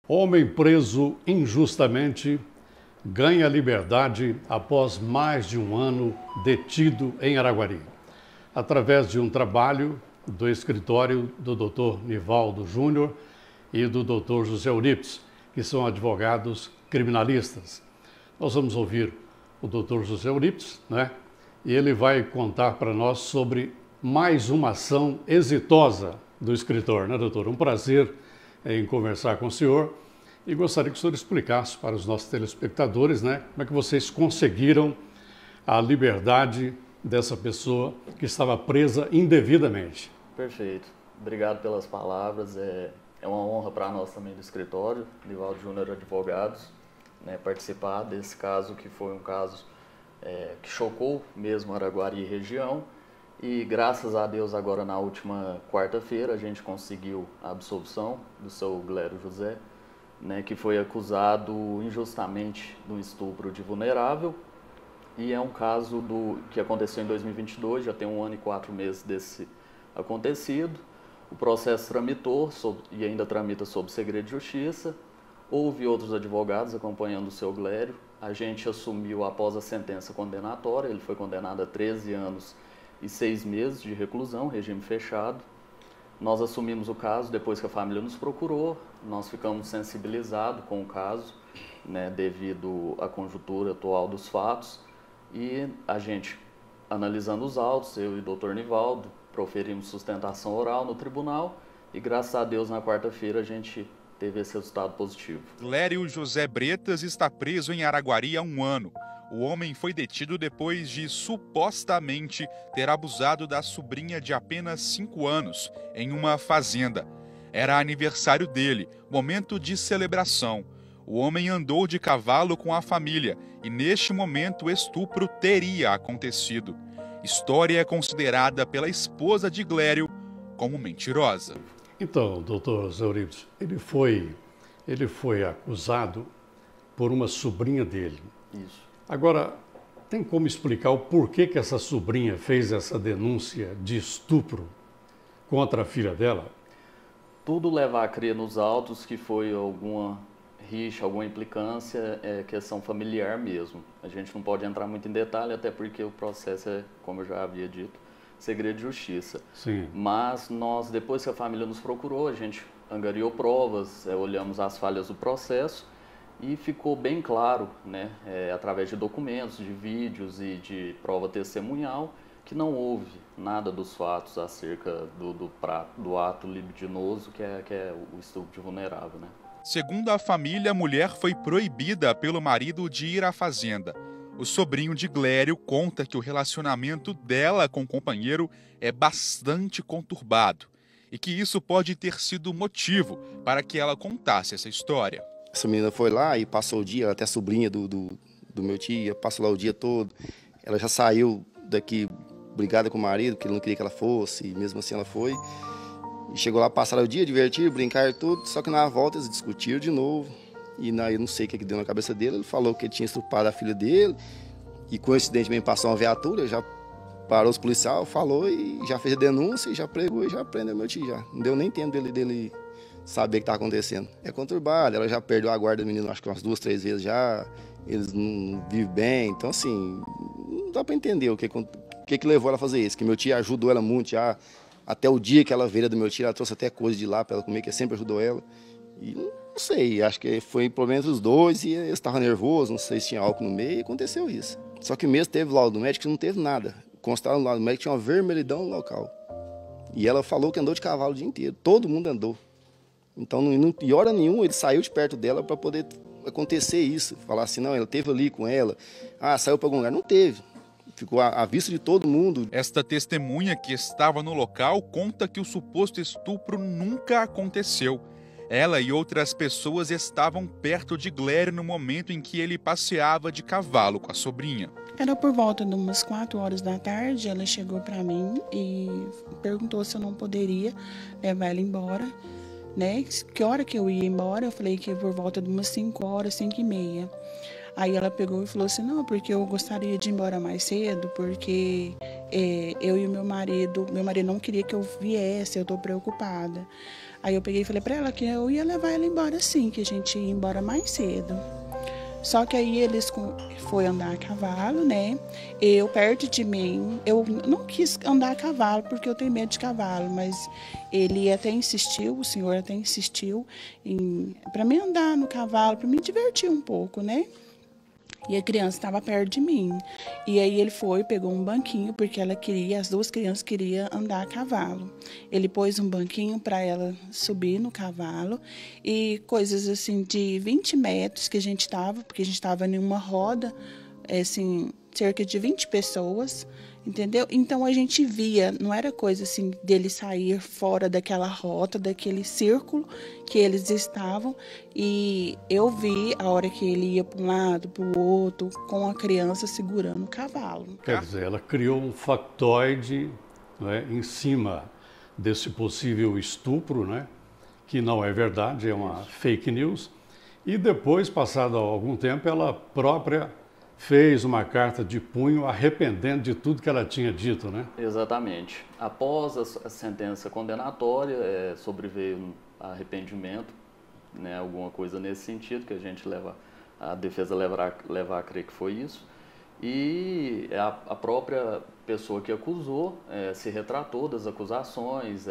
Homem preso injustamente ganha liberdade após mais de um ano detido em Araguari, através de um trabalho do escritório do Dr. Nivaldo Júnior e do Dr. José Eurípides, que são advogados criminalistas. Nós vamos ouvir o Dr. José Eurípides, né? E ele vai contar para nós sobre mais uma ação exitosa do escritor, né, doutor? Um prazer em conversar com o senhor e gostaria que o senhor explicasse para os nossos telespectadores, né, como é que vocês conseguiram a liberdade dessa pessoa que estava presa indevidamente. Perfeito. Obrigado pelas palavras. É uma honra para nós também do escritório, Nivaldo Júnior Advogados, né, participar desse caso que foi um caso que chocou mesmo Araguari e região. E graças a Deus agora na última quarta-feira a gente conseguiu a absolvição do seu Glério José, né, que foi acusado injustamente do estupro de vulnerável. E é um caso que aconteceu em 2022, já tem 1 ano e 4 meses desse acontecido. O processo tramitou e ainda tramita sob segredo de justiça. Houve outros advogados acompanhando o seu Glério. A gente assumiu após a sentença condenatória, ele foi condenado a 13 anos e 6 meses de reclusão, regime fechado. Nós assumimos o caso depois que a família nos procurou, nós ficamos sensibilizados com o caso, né, devido à conjuntura atual dos fatos, e a gente, analisando os autos, eu e o Dr. Nivaldo, proferimos sustentação oral no tribunal e graças a Deus na quarta-feira a gente teve esse resultado positivo. Glério José Bretas está preso em Araguari há 1 ano. O homem foi detido depois de supostamente ter abusado da sobrinha de apenas 5 anos em uma fazenda. Era aniversário dele, momento de celebração. O homem andou de cavalo com a família e neste momento o estupro teria acontecido. História considerada pela esposa de Glério como mentirosa. Então, doutor José Eurípides, ele foi acusado por uma sobrinha dele. Isso. Agora, tem como explicar o porquê que essa sobrinha fez essa denúncia de estupro contra a filha dela? Tudo leva a crer nos autos que foi alguma rixa, alguma implicância, questão familiar mesmo. A gente não pode entrar muito em detalhe, até porque o processo é, como eu já havia dito, segredo de justiça. Sim. Mas nós, depois que a família nos procurou, a gente angariou provas, olhamos as falhas do processo e ficou bem claro, né, através de documentos, de vídeos e de prova testemunhal, que não houve nada dos fatos acerca do ato libidinoso que é o estupro de vulnerável, né? Segundo a família, a mulher foi proibida pelo marido de ir à fazenda. O sobrinho de Glério conta que o relacionamento dela com o companheiro é bastante conturbado e que isso pode ter sido motivo para que ela contasse essa história. Essa menina foi lá e passou o dia, ela até sobrinha do meu tio, passou lá o dia todo. Ela já saiu daqui brigada com o marido, porque ele não queria que ela fosse, e mesmo assim ela foi. E chegou lá, passaram o dia, divertir, brincar e tudo, só que na volta eles discutiram de novo. E eu não sei o que deu na cabeça dele, ele falou que ele tinha estuprado a filha dele, e coincidentemente passou uma viatura, já parou os policiais, falou e já fez a denúncia, e já pregou e já prendeu meu tio já. Não deu nem tempo dele saber o que está acontecendo. É conturbado, ela já perdeu a guarda do menino, acho que umas 2, 3 vezes já, eles não vivem bem, então assim, não dá para entender o que levou ela a fazer isso, que meu tio ajudou ela muito já, até o dia que ela veio do meu tio, ela trouxe até coisa de lá para ela comer, que sempre ajudou ela, e não sei, acho que foi problema entre os dois, e eles estavam nervosos, não sei se tinha álcool no meio, e aconteceu isso. Só que mesmo teve laudo do médico, que não teve nada, constataram no laudo do médico que tinha uma vermelhidão no local, e ela falou que andou de cavalo o dia inteiro, todo mundo andou. Então, em hora nenhuma, ele saiu de perto dela para poder acontecer isso. Falar assim, não, ela esteve ali com ela, saiu para algum lugar. Não teve. Ficou à vista de todo mundo. Esta testemunha que estava no local conta que o suposto estupro nunca aconteceu. Ela e outras pessoas estavam perto de Glério no momento em que ele passeava de cavalo com a sobrinha. Era por volta de umas 4 horas da tarde, ela chegou para mim e perguntou se eu não poderia levar ela embora. Né? Que hora que eu ia embora? Eu falei que por volta de umas 5 horas, 5 e meia. Aí ela pegou e falou assim, não, porque eu gostaria de ir embora mais cedo, porque eu e meu marido não queria que eu viesse, eu estou preocupada. Aí eu peguei e falei para ela que eu ia levar ela embora sim, que a gente ia embora mais cedo. Só que aí eles foi andar a cavalo, né? Eu, perto de mim, eu não quis andar a cavalo porque eu tenho medo de cavalo, mas ele até insistiu, o senhor até insistiu para mim andar no cavalo, para me divertir um pouco, né? E a criança estava perto de mim. E aí ele foi, pegou um banquinho, porque ela queria, as duas crianças queriam andar a cavalo. Ele pôs um banquinho para ela subir no cavalo e coisas assim de 20 metros que a gente estava, porque a gente estava em uma roda, assim, cerca de 20 pessoas, entendeu? Então a gente via, não era coisa assim dele sair fora daquela rota, daquele círculo que eles estavam, e eu vi a hora que ele ia para um lado, para o outro, com a criança segurando o cavalo. Quer dizer, ela criou um factoide, né, em cima desse possível estupro, né, que não é verdade, é uma fake news, e depois, passado algum tempo, ela própria fez uma carta de punho arrependendo de tudo que ela tinha dito, né? Exatamente. Após a sentença condenatória, sobreveio um arrependimento, né, alguma coisa nesse sentido, que a defesa levar a crer que foi isso. E a própria pessoa que acusou se retratou das acusações,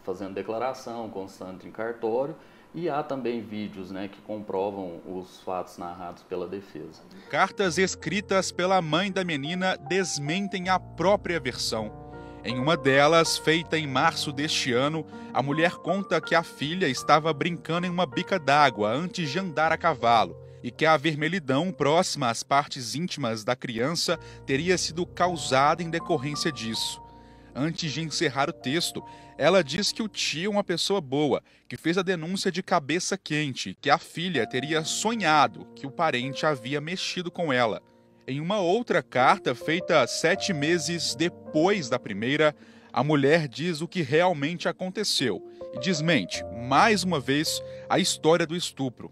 fazendo declaração constante em cartório. E há também vídeos, né, que comprovam os fatos narrados pela defesa. Cartas escritas pela mãe da menina desmentem a própria versão. Em uma delas, feita em março deste ano, a mulher conta que a filha estava brincando em uma bica d'água antes de andar a cavalo e que a vermelhidão próxima às partes íntimas da criança teria sido causada em decorrência disso. Antes de encerrar o texto, ela diz que o tio é uma pessoa boa, que fez a denúncia de cabeça quente, que a filha teria sonhado que o parente havia mexido com ela. Em uma outra carta, feita 7 meses depois da primeira, a mulher diz o que realmente aconteceu e desmente, mais uma vez, a história do estupro.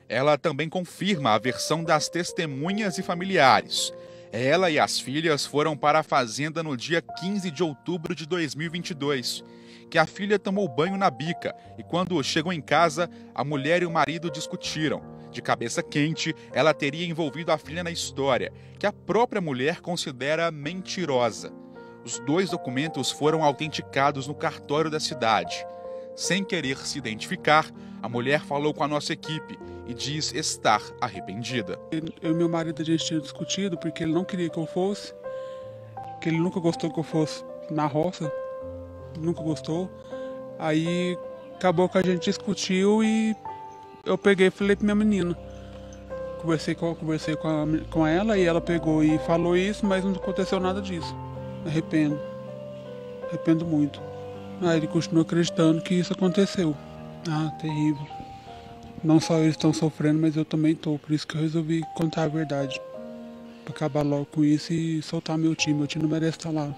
Ela também confirma a versão das testemunhas e familiares. Ela e as filhas foram para a fazenda no dia 15 de outubro de 2022, que a filha tomou banho na bica e quando chegou em casa, a mulher e o marido discutiram. De cabeça quente, ela teria envolvido a filha na história, que a própria mulher considera mentirosa. Os 2 documentos foram autenticados no cartório da cidade. Sem querer se identificar, a mulher falou com a nossa equipe e diz estar arrependida. Eu e meu marido, a gente tinha discutido porque ele não queria que eu fosse, que ele nunca gostou que eu fosse na roça, nunca gostou. Aí acabou que a gente discutiu e eu peguei e falei pra minha menina. Conversei com ela e ela pegou e falou isso, mas não aconteceu nada disso. Arrependo muito. Aí ele continua acreditando que isso aconteceu. Ah, terrível. Não só eles estão sofrendo, mas eu também estou. Por isso que eu resolvi contar a verdade. Para acabar logo com isso e soltar meu tio. Meu tio não merece estar lá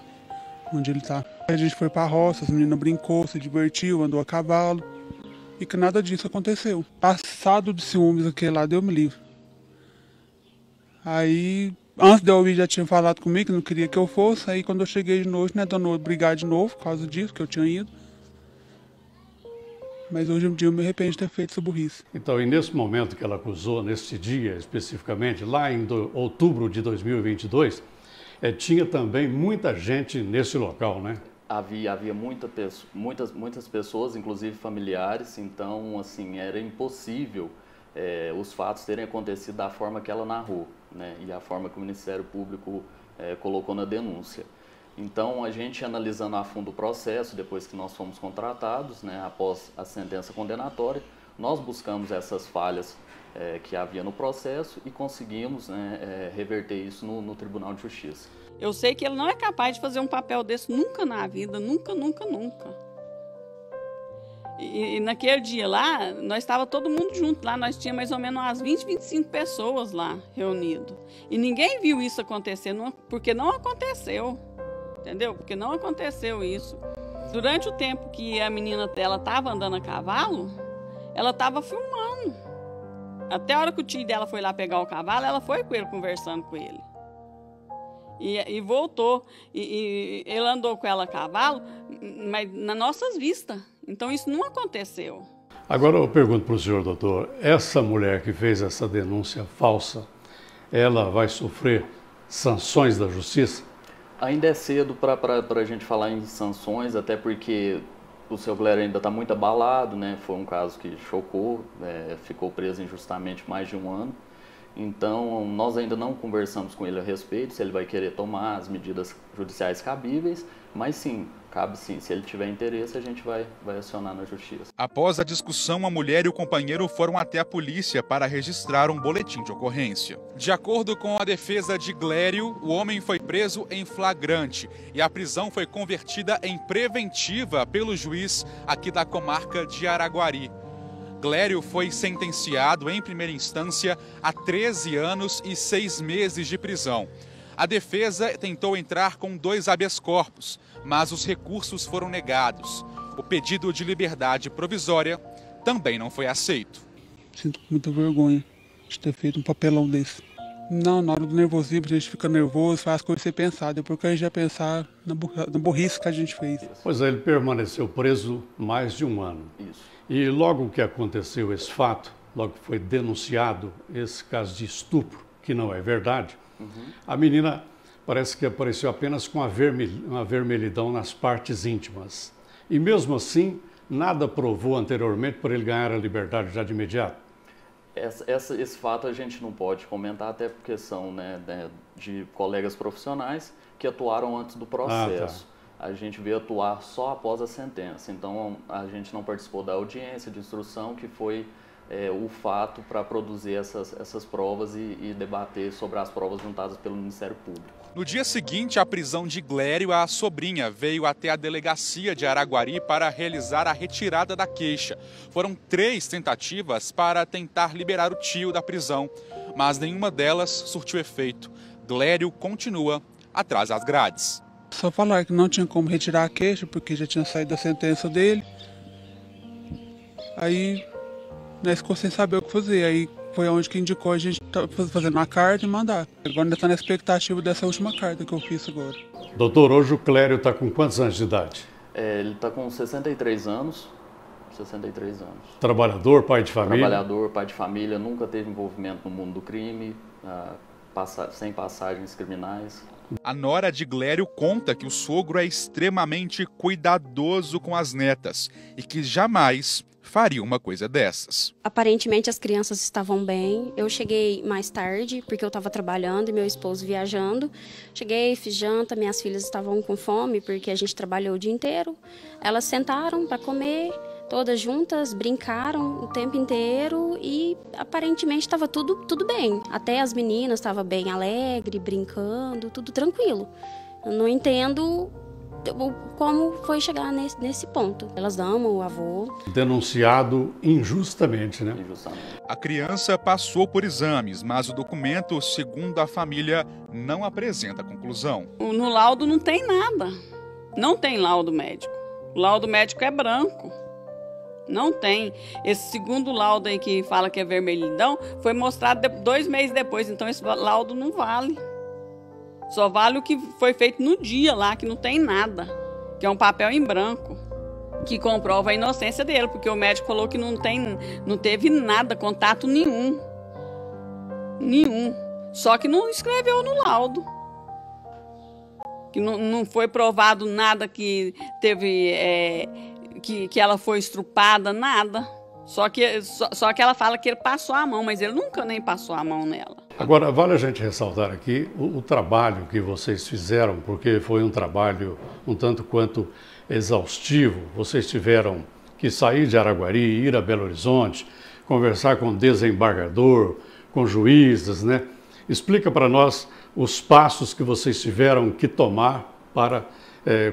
onde ele está. A gente foi para a roça, as meninas brincou, se divertiu, andou a cavalo. E que nada disso aconteceu. Passado de ciúmes aquele lá, Deus me livre. Aí, antes de eu ouvir, já tinha falado comigo que não queria que eu fosse. Aí quando eu cheguei de noite, né, danou brigar de novo por causa disso, que eu tinha ido. Mas hoje em dia eu me arrependo de ter feito essa burrice. Então, e nesse momento que ela acusou, nesse dia especificamente, lá em outubro de 2022, tinha também muita gente nesse local, né? Havia muitas pessoas, inclusive familiares, então, assim, era impossível os fatos terem acontecido da forma que ela narrou, né? E a forma que o Ministério Público colocou na denúncia. Então, a gente analisando a fundo o processo, depois que nós fomos contratados, né, após a sentença condenatória, nós buscamos essas falhas que havia no processo e conseguimos, né, reverter isso no Tribunal de Justiça. Eu sei que ele não é capaz de fazer um papel desse nunca na vida, nunca. E naquele dia lá, nós estávamos todo mundo junto lá, nós tínhamos mais ou menos umas 20, 25 pessoas lá reunidas. E ninguém viu isso acontecer, porque não aconteceu. Entendeu? Porque não aconteceu isso. Durante o tempo que a menina dela estava andando a cavalo, ela estava filmando. Até a hora que o tio dela foi lá pegar o cavalo, ela foi com ele, conversando com ele. E voltou. E ele andou com ela a cavalo, mas nas nossas vistas. Então isso não aconteceu. Agora eu pergunto para o senhor, doutor, essa mulher que fez essa denúncia falsa, ela vai sofrer sanções da justiça? Ainda é cedo para a gente falar em sanções, até porque o seu Glêrio ainda está muito abalado, né? Foi um caso que chocou, ficou preso injustamente mais de um ano. Então, nós ainda não conversamos com ele a respeito, se ele vai querer tomar as medidas judiciais cabíveis, mas sim, cabe sim. Se ele tiver interesse, a gente vai acionar na justiça. Após a discussão, a mulher e o companheiro foram até a polícia para registrar um boletim de ocorrência. De acordo com a defesa de Glêrio, o homem foi preso em flagrante e a prisão foi convertida em preventiva pelo juiz aqui da comarca de Araguari. Glêrio foi sentenciado em primeira instância a 13 anos e 6 meses de prisão. A defesa tentou entrar com 2 habeas corpus, mas os recursos foram negados. O pedido de liberdade provisória também não foi aceito. Sinto muita vergonha de ter feito um papelão desse. Não, na hora do nervosismo a gente fica nervoso, faz as coisas sem pensar, depois que a gente vai pensar na burrice que a gente fez. Pois é, ele permaneceu preso mais de um ano. Isso. E logo que aconteceu esse fato, logo que foi denunciado esse caso de estupro, que não é verdade, a menina parece que apareceu apenas com uma vermelhidão nas partes íntimas. E mesmo assim, nada provou anteriormente para ele ganhar a liberdade já de imediato. Esse fato a gente não pode comentar, até porque são de colegas profissionais que atuaram antes do processo. A gente veio atuar só após a sentença, então a gente não participou da audiência de instrução, que foi o fato para produzir essas provas e debater sobre as provas juntadas pelo Ministério Público. No dia seguinte à prisão de Glêrio, a sobrinha veio até a delegacia de Araguari para realizar a retirada da queixa. Foram 3 tentativas para tentar liberar o tio da prisão, mas nenhuma delas surtiu efeito. Glêrio continua atrás das grades. Só falar que não tinha como retirar a queixa, porque já tinha saído a sentença dele. Aí, nós ficou sem saber o que fazer. Aí foi onde que indicou a gente fazendo uma carta e mandar. Agora ainda está na expectativa dessa última carta que eu fiz agora. Doutor, hoje o Glêrio está com quantos anos de idade? Ele está com 63 anos. 63 anos. Trabalhador, pai de família? Trabalhador, pai de família, nunca teve envolvimento no mundo do crime, sem passagens criminais. A nora de Glêrio conta que o sogro é extremamente cuidadoso com as netas e que jamais faria uma coisa dessas. Aparentemente as crianças estavam bem. Eu cheguei mais tarde porque eu estava trabalhando e meu esposo viajando. Cheguei, fiz janta, minhas filhas estavam com fome porque a gente trabalhou o dia inteiro. Elas sentaram para comer, todas juntas, brincaram o tempo inteiro e aparentemente estava tudo bem. Até as meninas estavam bem alegre, brincando, tudo tranquilo. Eu não entendo como foi chegar nesse ponto. Elas amam o avô. Denunciado injustamente, né? Injustamente. A criança passou por exames, mas o documento, segundo a família, não apresenta conclusão. No laudo não tem nada. Não tem laudo médico. O laudo médico é branco. Não tem. Esse segundo laudo aí que fala que é vermelhidão foi mostrado 2 meses depois, então esse laudo não vale. Só vale o que foi feito no dia lá, que não tem nada, que é um papel em branco, que comprova a inocência dele, porque o médico falou que não teve nada, contato nenhum. Nenhum. Só que não escreveu no laudo. Que não foi provado nada que teve... Que ela foi estrupada, nada. Só que ela fala que ele passou a mão, mas ele nunca nem passou a mão nela. Agora, vale a gente ressaltar aqui o trabalho que vocês fizeram, porque foi um trabalho um tanto quanto exaustivo. Vocês tiveram que sair de Araguari, ir a Belo Horizonte, conversar com o desembargador, com juízes, né? Explica para nós os passos que vocês tiveram que tomar para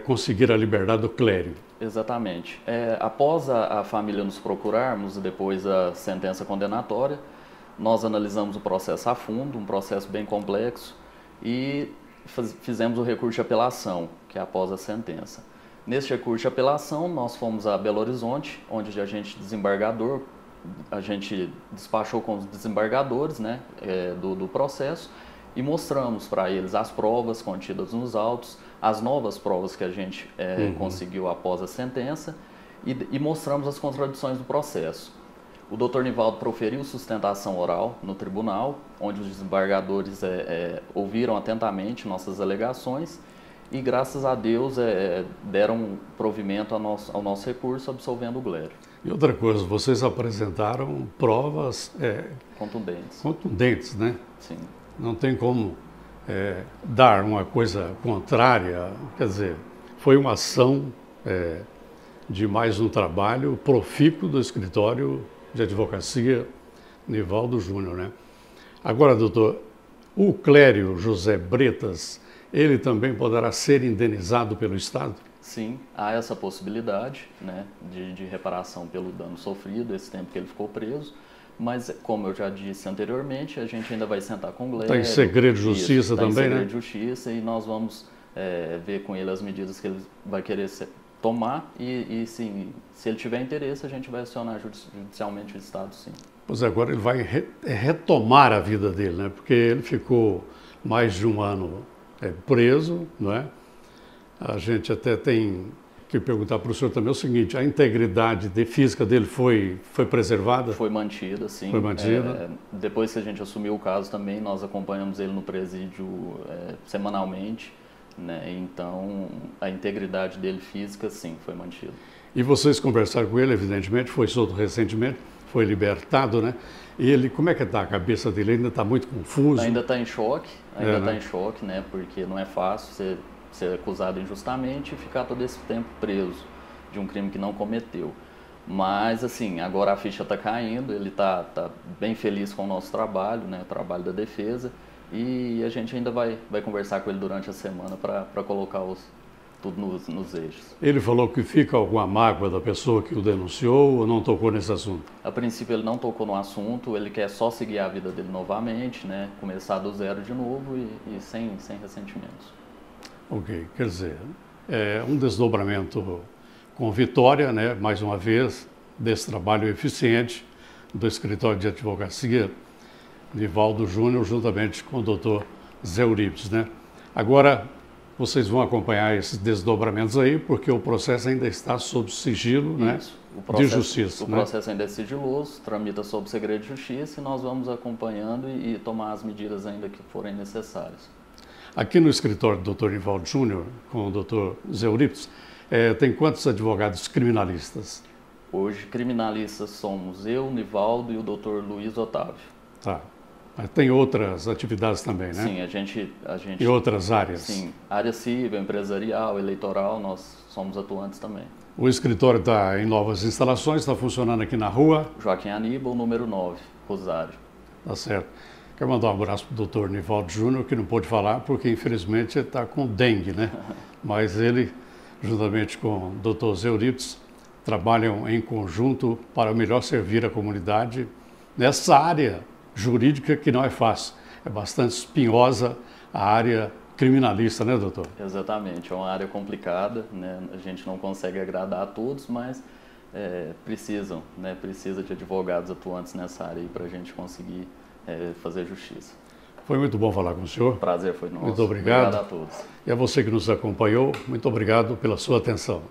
conseguir a liberdade do Glêrio. Exatamente. Após a família nos procurarmos, depois da sentença condenatória, nós analisamos o processo a fundo, um processo bem complexo, e fizemos o recurso de apelação, que é após a sentença. Neste recurso de apelação, nós fomos a Belo Horizonte, onde a gente despachou com os desembargadores, né, do processo, e mostramos para eles as provas contidas nos autos, as novas provas que a gente conseguiu após a sentença, e mostramos as contradições do processo. O Dr. Nivaldo proferiu sustentação oral no tribunal, onde os desembargadores ouviram atentamente nossas alegações e, graças a Deus, deram provimento ao nosso recurso, absolvendo o Glério. E outra coisa, vocês apresentaram provas contundentes, né? Sim. Não tem como dar uma coisa contrária, quer dizer, foi uma ação de mais um trabalho profícuo do escritório de advocacia Nivaldo Júnior, né? Agora, doutor, o Clério José Bretas, ele também poderá ser indenizado pelo Estado? Sim, há essa possibilidade, né, de reparação pelo dano sofrido, esse tempo que ele ficou preso, mas, como eu já disse anteriormente, a gente ainda vai sentar com o Glério. Está em segredo de justiça também, né? Está em segredo de justiça e nós vamos ver com ele as medidas que ele vai querer tomar e sim, se ele tiver interesse, a gente vai acionar judicialmente o Estado, sim. Pois agora ele vai retomar a vida dele, né? Porque ele ficou mais de um ano preso, não é? A gente até tem que perguntar para o senhor também o seguinte, a integridade física dele foi preservada? Foi mantida, sim. Foi mantida. Depois que a gente assumiu o caso também, nós acompanhamos ele no presídio semanalmente, né? Então, a integridade dele física, sim, foi mantida. E vocês conversaram com ele, evidentemente, foi solto recentemente, foi libertado, né? E ele, como é que está a cabeça dele? Ainda está muito confuso? Ainda está em choque, em choque, né? Porque não é fácil ser acusado injustamente e ficar todo esse tempo preso de um crime que não cometeu. Mas, assim, agora a ficha está caindo, ele está bem feliz com o nosso trabalho, né? O trabalho da defesa, e a gente ainda vai conversar com ele durante a semana para colocar tudo nos eixos. Ele falou que fica alguma mágoa da pessoa que o denunciou ou não tocou nesse assunto? A princípio ele não tocou no assunto, ele quer só seguir a vida dele novamente, né? Começar do zero de novo e sem ressentimentos. Ok, quer dizer, um desdobramento com vitória, né? Mais uma vez, desse trabalho eficiente do escritório de advocacia Nivaldo Júnior, juntamente com o doutor Zé Eurípides, né? Agora, vocês vão acompanhar esses desdobramentos aí, porque o processo ainda está sob sigilo, né, de justiça. O processo ainda é sigiloso, tramita sob segredo de justiça e nós vamos acompanhando e tomar as medidas ainda que forem necessárias. Aqui no escritório do Dr. Nivaldo Júnior, com o Dr. Zé Eurípides, tem quantos advogados criminalistas? Hoje, criminalistas somos eu, Nivaldo e o Dr. Luiz Otávio. Tá. Mas tem outras atividades também, né? Sim, a gente... E outras áreas? Sim, área civil, empresarial, eleitoral, nós somos atuantes também. O escritório está em novas instalações, está funcionando aqui na rua? Joaquim Aníbal, número 9, Rosário. Tá certo. Quero mandar um abraço para o doutor Nivaldo Júnior, que não pôde falar, porque infelizmente ele está com dengue, né? Mas ele, juntamente com o doutor Zé Eurípides, trabalham em conjunto para melhor servir a comunidade nessa área jurídica que não é fácil. É bastante espinhosa a área criminalista, né, doutor? Exatamente, é uma área complicada, né? A gente não consegue agradar a todos, mas precisa de advogados atuantes nessa área para a gente conseguir fazer justiça. Foi muito bom falar com o senhor. Prazer foi nosso. Muito obrigado. Obrigado a todos. E a você que nos acompanhou, muito obrigado pela sua atenção.